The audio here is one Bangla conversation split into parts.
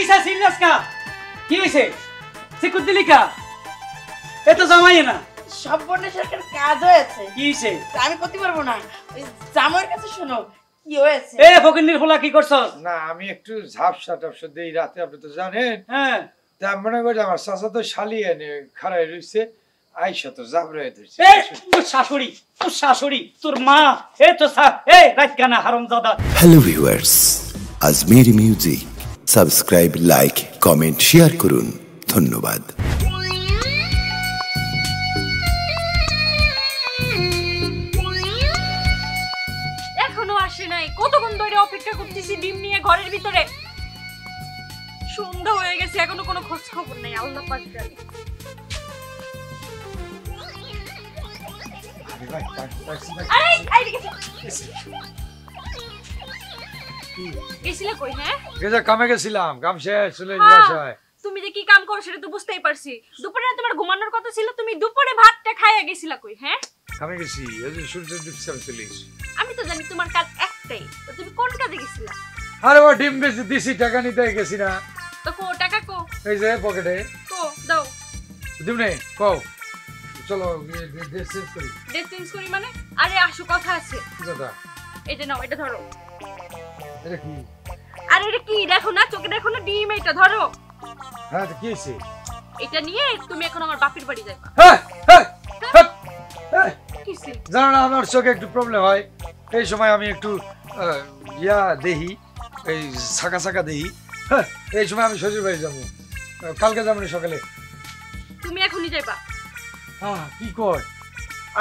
স্যার সিরিয়াস কা কি হইছে সিকুত দিলি কা এত জামাই না সব বনে সরকার কাজ হয়েছে কি হইছে আমি করতে পারবো না ওই জামাইয়ের কাছে শোনো কি হয়েছে এ ফকিন্নির ফোলা কি করছস না আমি একটু ঝাপসা টাপসা দেই রাতে আপনি তো জানেন হ্যাঁ তা মনে করি আমার চাচা তো শালি এনে খাড়াই রইছে আইসা তো জাবরাই ধরছে এ তোর শাশুড়ি তোর মা এ তো এ রাত কানা হারামজাদা hello viewers Ajmeri music subscribe like comment share করুন ধন্যবাদ। এখনো আসে নাই কতক্ষণ ধরে অপেক্ষা করতেছি ডিম নিয়ে ঘরের ভিতরে সন্ধ্যা হয়ে গেছে এখনো কোনো খোঁজ খবর নাই আল্লাহ পাক জানে আরে আইরে গেছিলা কই হ্যাঁ গেজা কামে গেছিলাম কাম শেষ চলে বাসায় তুমি যে কি কাম করো সেটা তো বুঝতেই পারছি দুপুরে তোমার ঘুমানোর কথা ছিল তুমি দুপুরে ভাতটা খাইয়া গেছিলা কই হ্যাঁ কামে গেছি এই যে সূর্য ডুবছে আমি চলে গেছি আমি তো জানি তোমার কাজ একটাই তো তুমি কোন কাজে গেছিলা আরে ও ডিম বেশি দিছি টাকা নিতে গেছি না তো কো টাকা কো এই যে পকেটে কো দাও দিমনে কও চলো ড্রেস চেঞ্জ করি ড্রেস চেঞ্জ করি মানে আরে আসো কথা আছে কি কথা এটা নাও এটা ধরো এটা কি আরে এটা কি দেখো না চোখে দেখো না ডিম এটা ধরো হ্যাঁ তো কি হইছে এটা নিয়ে তুমি এখন আমার বাপের বাড়ি যাইবা হ্যাঁ হ্যাঁ হ্যাঁ কিসে জানো না আমার চোখে একটু প্রবলেম হয় এই সময় আমি একটু ইয়া দেহি এই ছাকা ছাকা দেহি হ্যাঁ এই সময় আমি শ্বশুর বাড়ি যাবো কালকে যাবো না সকালে তুমি এখনই যাইবা হ্যাঁ কি কর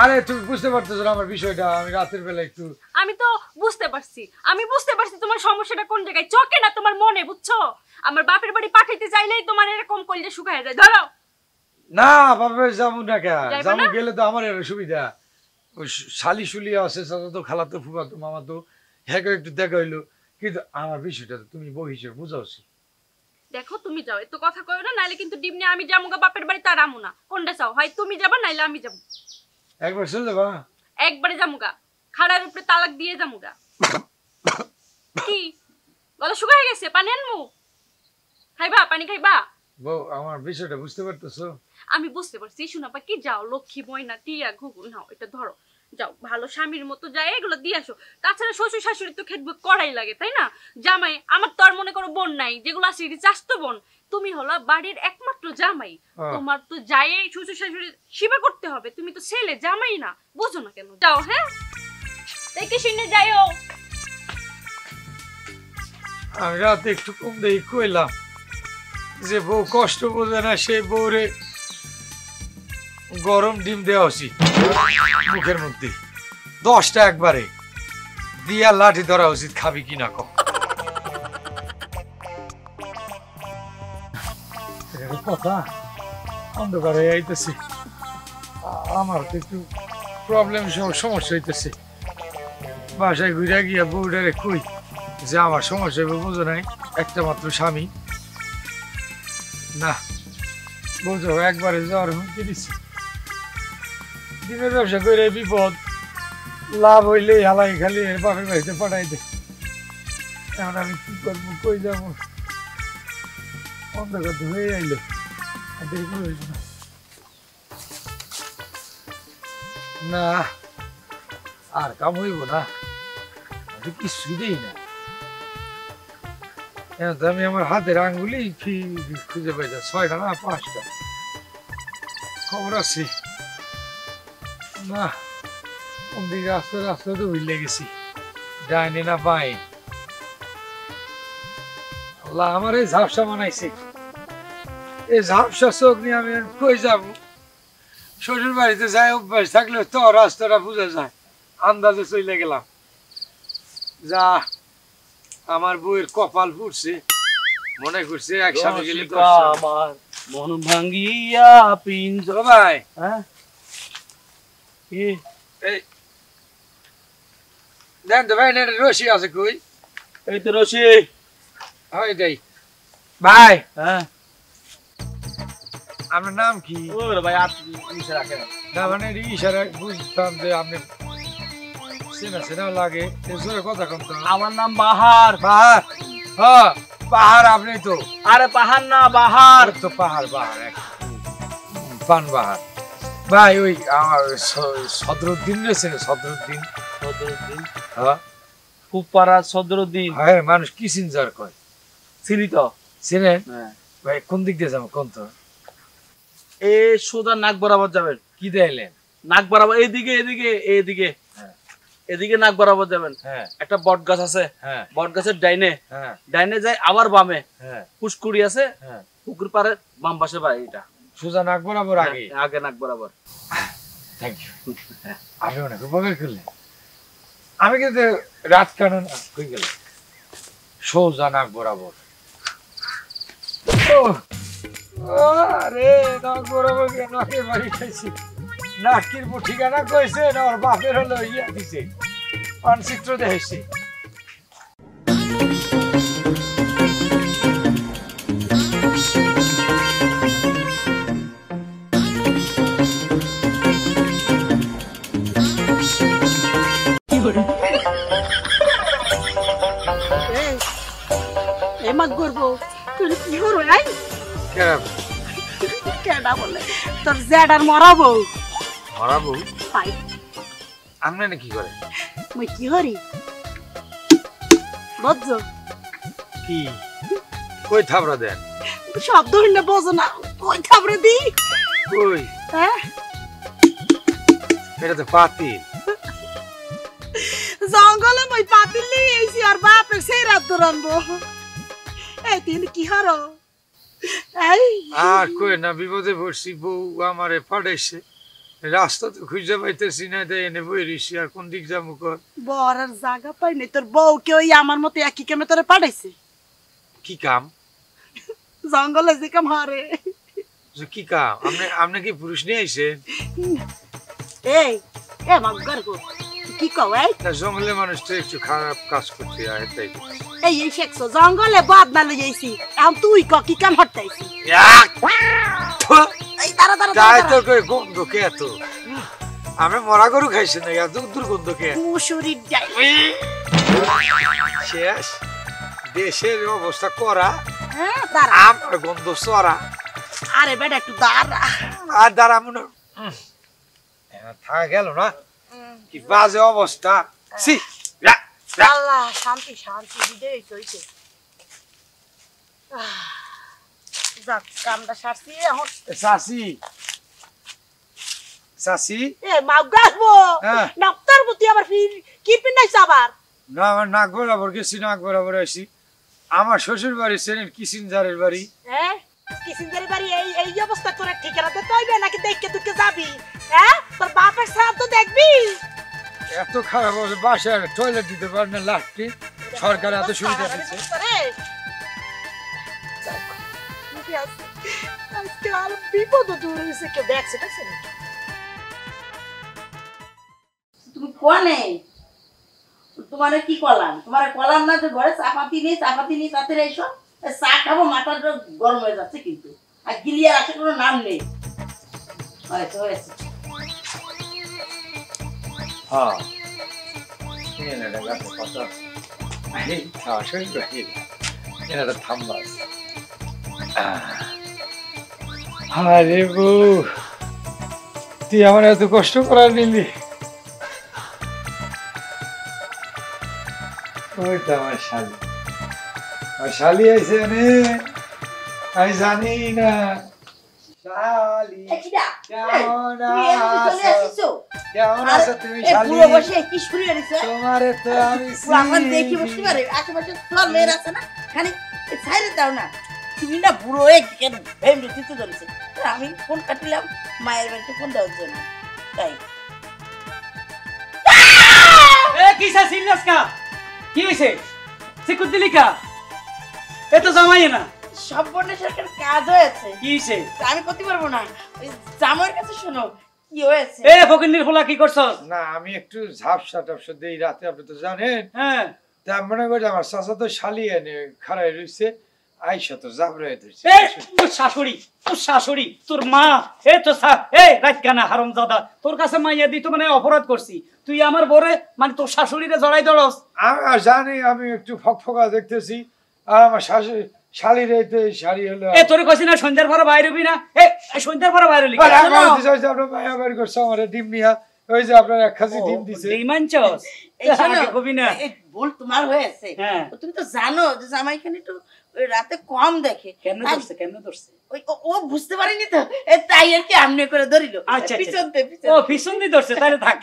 আরে তুমি বুঝতে পারতেছো না আমার বিষয়টা আমি রাতের বেলা একটু আমি তো বুঝতে পারছি তোমার সমস্যাটা কোন জায়গায় চোখে না তোমার মনে বুঝছো আমার বাপের বাড়ি পাঠাইতে চাইলেই তোমার এরকম কইলে শুকায় যায় ধরো না বাবা যাবো না কে যাইবা যাবো না? গেলে তো আমার এর সুবিধা ওই শালি শুলি আছে সাথে তো খালাতো ফুফাতো মামা তো হ্যাঁ একটু দেখা হইলো কিন্তু আমার বিষয়টা তো তুমি বউ হিসেবে বুঝা উচিত দেখো তুমি যাও এত কথা কইও না নাইলে কিন্তু ডিম নিয়ে আমি যামুগা বাপের বাড়ি তার আমু না কোনটা চাও হয় তুমি যাবা নাইলে আমি যাবো একবার চলে যাবা একবারে যামুগা খাড়ার উপরে তালাক দিয়ে যামুগা কি গলা শুকায় গেছে পানি আনমু খাইবা পানি খাইবা বউ আমার বিষয়টা বুঝতে পারতেছো আমি বুঝতে পারছি শোনাবা কি যাও লক্ষ্মী ময়না টিয়া ঘুগুন নাও এটা ধরো যাও ভালো স্বামীর মতো যায় এগুলো দিয়ে আসো তাছাড়া শ্বশুর শাশুড়ি তো খেটবো করাই লাগে তাই না জামাই আমার তো আর মনে করো বোন নাই যেগুলো আছে চাস্তো বোন তুমি হলো বাড়ির একমাত্র জামাই তোমার তো যাই শ্বশুর শাশুড়ি সেবা করতে হবে তুমি তো ছেলে জামাই না বোঝো না কেন যাও হ্যাঁ দেখে শুনে যাইও আমি রাতে একটু কম দেখি কইলাম যে বউ কষ্ট বোঝে না সেই বউরে গরম ডিম দেওয়া উচিত মুখের মধ্যে 10টা একবারে দিয়া লাঠি ধরা উচিত খাবি কিনা কম কথা অন্ধকারে আইতেছে আমার তো একটু প্রবলেম সমস্যা হইতেছে বাসায় ঘুরে গিয়া বউটারে কই যে আমার সমস্যা বুঝো নাই একটা মাত্র স্বামী না বুঝো একবারে জ্বর হুমকি দিচ্ছি দিনের ব্যবসা করে বিপদ লাভ হইলে হালাই খালি বাপের বাড়িতে পাঠাই দে এখন আমি কি করবো কই যাবো অন্ধকার তো হয়ে আইলো না আর কাম হইব না কিছুই দেই না আমি আমার হাতের আঙ্গুলি খুঁজে পাই যা 6টা না 5টা খবর আছে না কোন দিকে রাস্তা তো ভুলে গেছি যায়নি না পাই আল্লাহ আমার এই ঝাপসা বানাইছে এই ঝাপসা চোখ নিয়ে আমি কই যাব শ্বশুর বাড়িতে যাই অভ্যাস থাকলে তো রাস্তাটা বুঝা যায় আন্দাজে চলে গেলাম যা আমার বউয়ের কপাল ফুটছে মনে করছে একসাথে গেলে আমার মন ভাঙ্গিয়া পিঞ্জ ভাই হ্যাঁ কি এই দেন তো ভাই রশি আছে কই এই তো রশি হয় দেই ভাই হ্যাঁ আপনার নাম কি ওরে ভাই আর ইসে রাখেন না মানে ইশারা বুঝতাম যে আপনি চেনা চেনা লাগে জোরে কথা কম তো আমার নাম বাহার বাহার হ্যাঁ পাহাড় আপনি তো আরে পাহাড় না বাহার। তো পাহাড় পান বাহার ভাই ওই আমার সদরুদ্দিন রয়েছে সদরুদ্দিন সদরুদ্দিন হ্যাঁ ফুপারা সদরুদ্দিন হ্যাঁ মানুষ কি সিনজার কয় চিনি তো। চিনেন হ্যাঁ ভাই কোন দিক দিয়ে যাবো কোন তো এ সোজা নাক বরাবর যাবেন। কি দেয়লেন নাক বরাবর এইদিকে এদিকে এইদিকে হ্যাঁ। এদিকে নাক বরাবর যাবেন। হ্যাঁ একটা বট গাছ আছে, হ্যাঁ বট গাছের ডাইনে হ্যাঁ ডাইনে যায় আবার বামে হ্যাঁ পুষ্কুড়ি আছে, হ্যাঁ পুকুর পারে বাম পাশে বাড়িটা। সোজা নাক বরাবর আগে আগে নাক বরাবর। থ্যাংক ইউ আপনি অনেক উপকার করলেন। আমি কিন্তু রাত কারণ হয়ে গেল সোজা নাক বরাবর। আরে নাক বরাবর নাকের বাড়ি খাইছি নাকির ঠিকানা কইছে না ওর বাপের হলো ইয়া দিছে মানচিত্র দেখেছি। এমা করবো তুই কি করবো নাই কেন কেডা বলে তোর জ্যাডার মরাবো হারাবো পাই আপনি কি করে মুই কি হরি বুঝছ কি কই থাবড়া দেন শব্দ হইলে বোঝো না কই থাবড়ে দি কই হ্যাঁ এটা তো পাতিল জঙ্গলে মই পাতিল নিয়ে এসি আর বাপের সেই রাত দৌড়ানবো এই তুই কি হরো এই আর কই না বিপদে পড়ছি বউ আমারে পাঠাইছে রাস্তা তো খুঁজে পাইতেছি না তাই এনে বই রইছি আর কোন দিক যাবো কর বড় আর জায়গা পাই নাই তোর বউকে ওই আমার মতো একই কামে তোরে পাঠাইছে কি কাম জঙ্গলে যে কাম হরে কি কাম আপনি কি পুরুষ নিয়ে আইছেন এই এ মগর গো কি কও এই না জঙ্গলে মানুষ তো একটু খারাপ কাজ করতে হয় তাই এই শেখছো জঙ্গলে বদনা লই যাইছি এখন তুই ক কি কাম হটাইছি এই দাঁড়া দাঁড়া তাই দাঁড়া তো কই গন্ধ কে এত আমি মরা গরু খাইছি না এত দুর্গন্ধ কে মুসুরির যাই শেষ দেশের অবস্থা করা হ্যাঁ দাঁড়া আমার গন্ধ সরা আরে বেটা একটু দাঁড়া আর দ্বারা মনে থাকা গেল না কি বাজে অবস্থা সি আল্লাহ শান্তি শান্তি দিদে হইছে যাক কামটা সারছি এখন সাসি সাসি এ মাউ গাবো হ্যাঁ। ডাক্তার বুতি আবার ফির কি পিনাইছ আবার না আমার নাক বরাবর গেছি নাক বরাবর আসি আমার শ্বশুর বাড়ি সেরেন কিসিনজারের বাড়ি হ্যাঁ কিসিনজারের বাড়ি এই এই অবস্থা করে ঠিকানা দিতে হইবে নাকি দেখকে তুই যাবি হ্যাঁ তোর বাপের সাথ তো দেখবি এত খারাপ হবে বাসায় টয়লেট দিতে পারে না লাস্টে সরকার এত সুবিধা দিচ্ছে আজকে আর বিপদ দূর হয়েছে কেউ দেখছে দেখছে তুমি কোনে তোমার কি কলাম তোমার কলাম না যে ঘরে চাপাতি নেই তাতে এসো চা খাবো মাথাটা গরম হয়ে যাচ্ছে কিন্তু আর গিলিয়ার আসে কোনো নাম নেই হয়েছে হয়েছে হ্যাঁ আরে বউ তুই আমার এত কষ্ট করার নিলি ওইটা আমার শালি আইছে নে আমি জানি না শালি কেমন আছো কেমন আছো তুমি শালি বসে কি শুরু হয়েছে তোমারে তো আমি আমার দেখি বসতে পারে আশেপাশে সব মেয়ের আছে না খালি ছাইরে দাও না তুমি না বুড়ো হয়ে কেন ভেমে দিতে ধরেছে আমি ফোন কাটিলাম মায়ের বাড়িতে ফোন দেওয়ার জন্য তাই এ কিসা সিরিয়াস কা কি হইছে সিকুত দিলি কা এ তো জামাই না সব বর্ণের সরকার কাজ হয়েছে কি হইছে আমি করতে পারবো না ওই জামাইয়ের কাছে শোনো কি হয়েছে এ ফকিন্নির ফুলা কি করছস না আমি একটু ঝাপসা টাপসা দেই রাতে আপনি তো জানেন হ্যাঁ তা মনে করি আমার চাচা তো শালি এনে খাড়াই রইছে আইসা তো জাবরাই ধরছে এ তোর শাশুড়ি তোর মা এ তো রাত কানা হারামজাদা তোর কাছে মাইয়া দি তো মানে অপরাধ করছি তুই আমার বরে মানে তোর শাশুড়িরে জড়াই দড়স আমি জানি আমি একটু ফকফকা দেখতেছি আর আমার শালির এই তো এই শাড়ি হলো এ তোরে কইছি না সন্ধ্যার পরে বাইরে হবি না এ সন্ধ্যার পরে বাইরে হলি আপনার মায়া বাড়ি করছে আমার ডিম নিয়া ওই যে আপনার এক খাসি ডিম দিছে ডিম আনছস এই শোনো, আগে কবি না এই ভুল তোমার হয়েছে হ্যাঁ। তুমি তো জানো যে জামাই খানি একটু ওই রাতে কম দেখে কেমনে তাই- ধরছে কেমনে ধরছে ও বুঝতে পারেনি তো তাই আর কি আমনে করে ধরিল আচ্ছা পিছন আচ্ছা। দিয়ে, পিছন ও দিয়ে। পিছন দিয়ে ধরছে তাহলে থাক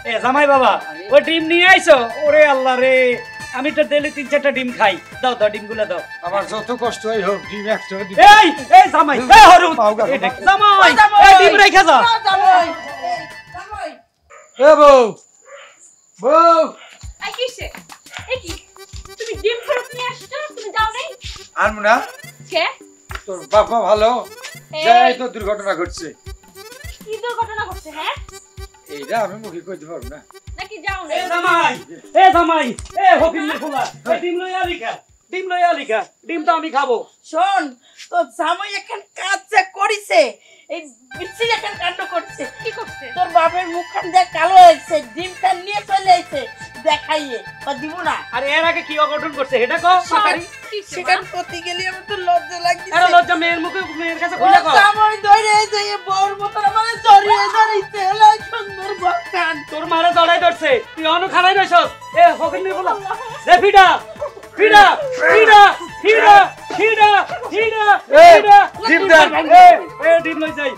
এ জামাই বাবা ও ডিম নিয়ে আইছো ওরে আল্লাহ রে আমি তো ডেলি 3-4টা ডিম খাই দাও দাও ডিমগুলো দাও আমার যত কষ্ট হয় হোক ডিম একটা দিন এই জামাই এই হরুদ এই দেখ, জামাই ও জামাই! এই ডিম রেখে যা ও জামাই! এই, জামাই! এ বউ এই কিসে এই কি তুমি ডিম ফেরত নিয়ে আসছো তুমি যাও নাই আনবো না কে তোর বাবা ভালো এই। যাই তো দুর্ঘটনা ঘটছে কি দুর্ঘটনা ঘটছে হ্যাঁ এইটা আমি মুখে কইতে পারবো না নাকি যাও এ নাই জামাই এ হকিনের ফুলা এই ডিম লইয়া লিখা ডিম তো আমি খাবো শোন তো জামাই এখন কাজ যা করিছে এই বিচ্ছির এখন কাণ্ড করছে কি করছে তোর বাপের মুখখান দিয়ে কালো হয়েছে ডিমটা নিয়ে চলে আইছে দেখাইয়ে বা দিব না আর এর আগে কি অঘটন করছে এটা কও সেখান করতে গেলে আমার তো লজ্জা লাগছে আরে লজ্জা মেয়ের কাছে কইলা কও জামাই ধরে যে বউর মতো আমার জড়িয়ে ধরিছে হলো সুন্দর বকান তোর মারে জড়াই ধরছে তুই অন্য খানাই রইছস এ হকিনের ফুলা এ ফিডা ফিডা ফিডা ফিডা ফিডা ফিডা এ, ফিডা ডিম দেন। এ ডিম লই যাই